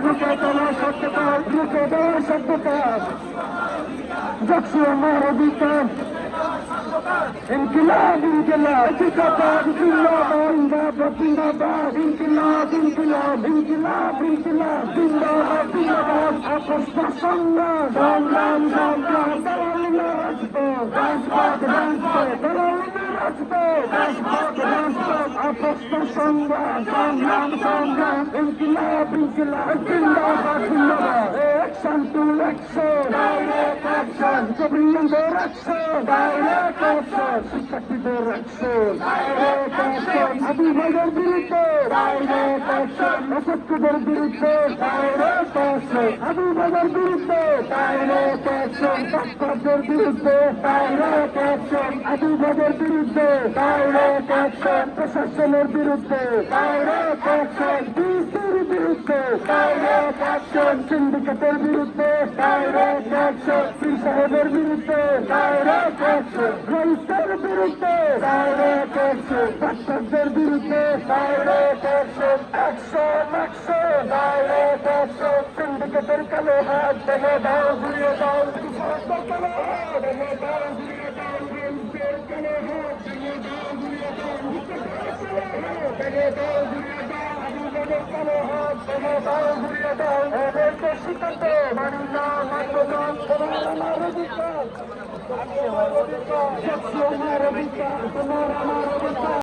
ঢুকে দেওয়া সত্যকার, ঢুকে দেওয়া সত্যকার, যাচ্ছি আমার অধিকার। ইনকিলাব ইনকিলাব জিন্দাবাদ জিন্দাবাদ জিন্দাবাদ ইনকিলাব ইনকিলাব ইনকিলাব ইনকিলাব জিন্দাবাদ জিন্দাবাদ আপসটা সংগ্রাম সংগ্রাম সংগ্রাম দালালিরা রাজপথ রাজপথ রাজপথ দালালিরা রাজপথ রাজপথ রাজপথ আপসটা সংগ্রাম সংগ্রাম সংগ্রাম ইনকিলাব ইনকিলাব জিন্দাবাদ জিন্দাবাদ action to action direct action কবিয়ানদের অ্যাকশন ডাইরেক্ট অ্যাকশন শিক্ষার্থীদের অ্যাকশন ডাইরেক্ট অ্যাকশন আদিবাসীদের বিরুদ্ধে ডাইরেক্ট অ্যাকশন অসত্যদের বিরুদ্ধে ডাইরেক্ট অ্যাকশন আদিবাসীদের বিরুদ্ধে ডাইরেক্ট অ্যাকশন ডাক্তারদের বিরুদ্ধে ডাইরেক্ট অ্যাকশন আদিবাসীদের বিরুদ্ধে ডাইরেক্ট অ্যাকশন প্রশাসনের বিরুদ্ধে ডাইরেক্ট অ্যাকশন ডিসির বিরুদ্ধে ডাইরেক্ট অ্যাকশন সিন্ডিকেটের বিরুদ্ধে ডাইরেক্ট অ্যাকশন পীর সাহেবের বিরুদ্ধে ডাইরেক্ট অ্যাকশন রইসের বিরুদ্ধে ডাইরেক্ট অ্যাকশন ডাক্তারদের বিরুদ্ধে direct action action action direct action সিন্ডিকেটের কালো হাত ভেঙে দাও ঘুরিয়ে দাও কৃষকদের কালো হাত ভেঙে দাও ঘুরিয়ে দাও রইসের কালো হাত ভেঙে দাও ঘুরিয়ে দাও ভেঙে দাও ঘুরিয়ে দাও আদিবাসীদের কালো হাত ভেঙে দাও ঘুরিয়ে দাও এদেরকে শিখাতে মানি না মানব না তোমার আমার অধিকার তোমার আমার অধিকার তোমার আমার অধিকার